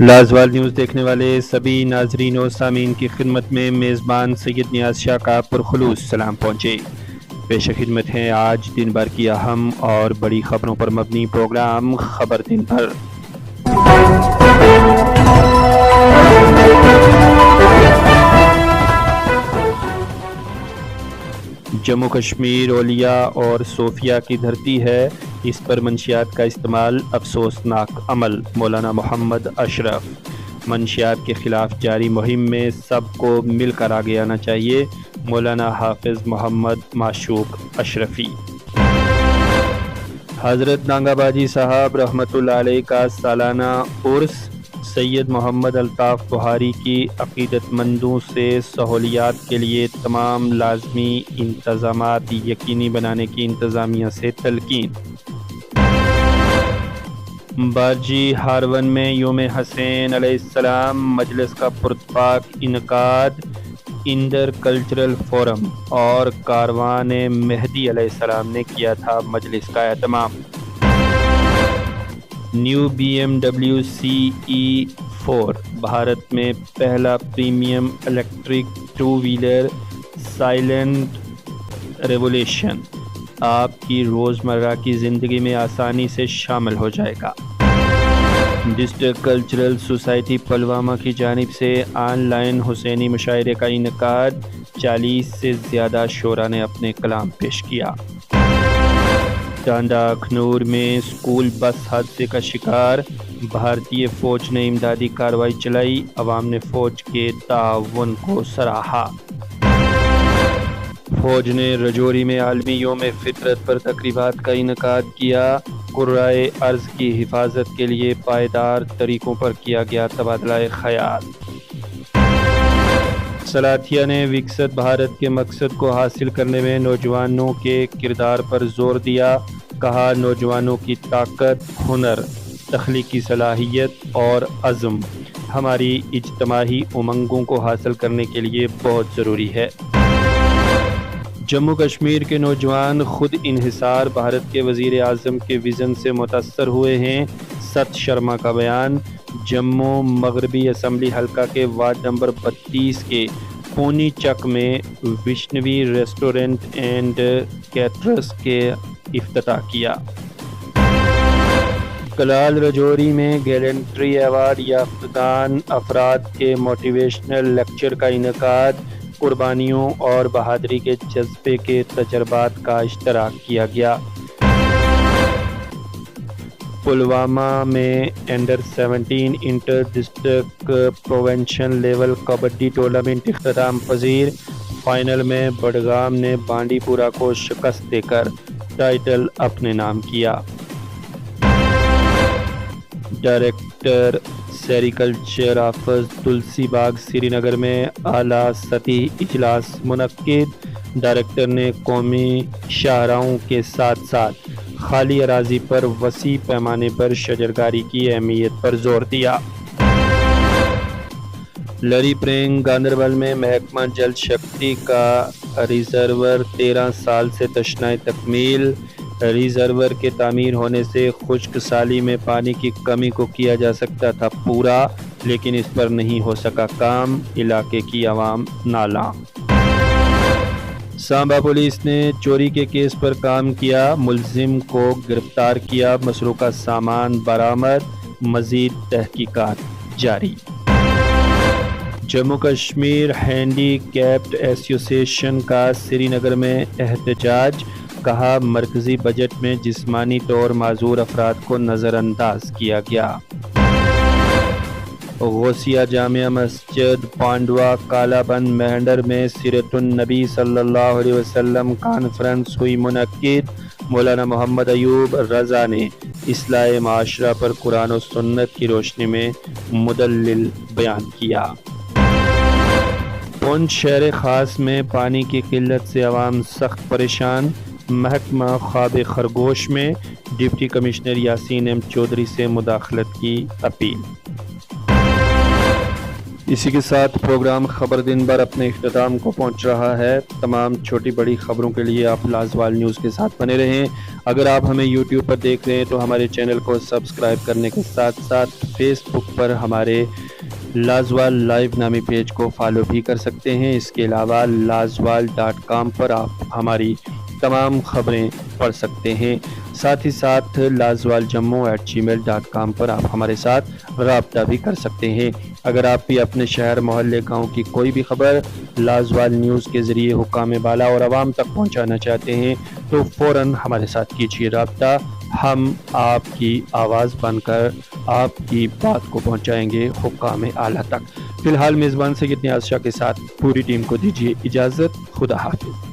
لازوال نیوز دیکھنے والے سبھی ناظرین و سامعین کی خدمت میں میزبان سید نیاز شاہ کا پرخلوص سلام پہنچے۔ پیش خدمت ہیں آج دن بھر کی اہم اور بڑی خبروں پر مبنی پروگرام خبر دن بھر۔ جموں کشمیر اولیاء اور صوفیہ کی دھرتی ہے، اس پر منشیات کا استعمال افسوسناک عمل۔ مولانا محمد اشرف۔ منشیات کے خلاف جاری مہم میں سب کو مل کر آگے آنا چاہیے۔ مولانا حافظ محمد معشوق اشرفی۔ حضرت نانگا باجی صاحب رحمۃ اللہ علیہ کا سالانہ عرس۔ سید محمد الطاف بخاری کی عقیدت مندوں سے سہولیات کے لیے تمام لازمی انتظامات یقینی بنانے کی انتظامیہ سے تلقین۔ بارجی ہارون میں یوم حسین علیہ السلام مجلس کا پرتپاک انعقاد۔ انڈر کلچرل فورم اور کاروان مہدی علیہ السلام نے کیا تھا مجلس کا اہتمام۔ نیو BMW CE4 بھارت میں پہلا premium electric 2 wheeler silent revolution آپ کی روزمرہ کی زندگی میں آسانی سے شامل ہو جائے گا۔ ڈسٹرکٹ کلچرل سوسائٹی پلوامہ کی جانب سے آن لائن حسینی مشاعرے کا انعقاد۔ 40 سے زیادہ شعراء نے اپنے کلام پیش کیا۔ ٹانڈہ اخنور میں اسکول بس حادثے کا شکار۔ بھارتی فوج نے امدادی کارروائی چلائی، عوام نے فوج کے تعاون کو سراہا۔ فوج نے رجوری میں عالمی یوم فطرت پر تقریبات کا انعقاد کیا۔ قرائے ارض کی حفاظت کے لیے پائیدار طریقوں پر کیا گیا تبادلہ خیال۔ سلاتھیا نے وکست بھارت کے مقصد کو حاصل کرنے میں نوجوانوں کے کردار پر زور دیا۔ کہا، نوجوانوں کی طاقت، ہنر، تخلیقی صلاحیت اور عزم ہماری اجتماعی امنگوں کو حاصل کرنے کے لیے بہت ضروری ہے۔ جموں کشمیر کے نوجوان خود انحصار بھارت کے وزیر اعظم کے وژن سے متاثر ہوئے ہیں۔ ست شرما کا بیان۔ جموں مغربی اسمبلی حلقہ کے وارڈ نمبر 32 کے پونی چک میں وشنوی ریسٹورنٹ اینڈ کیٹرس کے افتتاح کیا۔ کلال رجوری میں گیلنٹری ایوارڈ یافتگان افراد کے موٹیویشنل لیکچر کا انعقاد۔ قربانیوں اور بہادری کے جذبے کے تجربات کا اشتراک کیا گیا۔ پلوامہ میں under 17 inter district provincial level kabaddi tournament اختتام پذیر۔ فائنل میں بڈگام نے بانڈی پورہ کو شکست دے کر ٹائٹل اپنے نام کیا۔ ڈائریکٹر سیریکلچر آفس تلسی باغ سری نگر میں اعلیٰ سطحی اجلاس منعقد۔ ڈائریکٹر نے قومی شاہراہوں کے ساتھ ساتھ خالی اراضی پر وسیع پیمانے پر شجرکاری کی اہمیت پر زور دیا۔ لری پرینگ گاندربل میں محکمہ جل شکتی کا ریزرور 13 سال سے تشنہ تکمیل۔ ریزرور کے تعمیر ہونے سے خشک سالی میں پانی کی کمی کو کیا جا سکتا تھا پورا، لیکن اس پر نہیں ہو سکا کام۔ علاقے کی عوام نالاں۔ سانبا پولیس نے چوری کے کیس پر کام کیا، ملزم کو گرفتار کیا، مسروقہ سامان برآمد، مزید تحقیقات جاری۔ جموں کشمیر ہینڈی کیپڈ ایسوسی ایشن کا سری نگر میں احتجاج۔ کہا، مرکزی بجٹ میں جسمانی طور معذور افراد کو نظر انداز کیا گیا۔ غوثیہ جامع مسجد پانڈوا کالا بند مہنڈر میں سیرت النبی صلی اللہ علیہ وسلم کانفرنس ہوئی منعقد۔ مولانا محمد ایوب رضا نے اصلاح معاشرہ پر قرآن و سنت کی روشنی میں مدلل بیان کیا۔ پونچھ شہر خاص میں پانی کی قلت سے عوام سخت پریشان۔ محکمہ خواب خرگوش میں deputy commissioner Yasin M Chaudhary سے مداخلت کی اپیل۔ اسی کے ساتھ پروگرام خبر دن بھر اپنے اختتام کو پہنچ رہا ہے۔ تمام چھوٹی بڑی خبروں کے لیے آپ لازوال نیوز کے ساتھ بنے رہیں۔ اگر آپ ہمیں یوٹیوب پر دیکھ رہے ہیں تو ہمارے چینل کو سبسکرائب کرنے کے ساتھ ساتھ فیس بک پر ہمارے لازوال لائیو نامی پیج کو فالو بھی کر سکتے ہیں۔ اس کے علاوہ لازوال.com پر آپ ہماری تمام خبریں پڑھ سکتے ہیں۔ ساتھ ہی ساتھ lazwalJammu@gmail.com پر آپ ہمارے ساتھ رابطہ بھی کر سکتے ہیں۔ اگر آپ بھی اپنے شہر، محلے، گاؤں کی کوئی بھی خبر لازوال نیوز کے ذریعے حکام بالا اور عوام تک پہنچانا چاہتے ہیں تو فوراً ہمارے ساتھ کیجیے رابطہ۔ ہم آپ کی آواز بن کر آپ کی بات کو پہنچائیں گے حکام اعلیٰ تک۔ فی الحال میزبان سید نیاز شاہ کے ساتھ پوری ٹیم کو دیجیے اجازت۔ خدا حافظ۔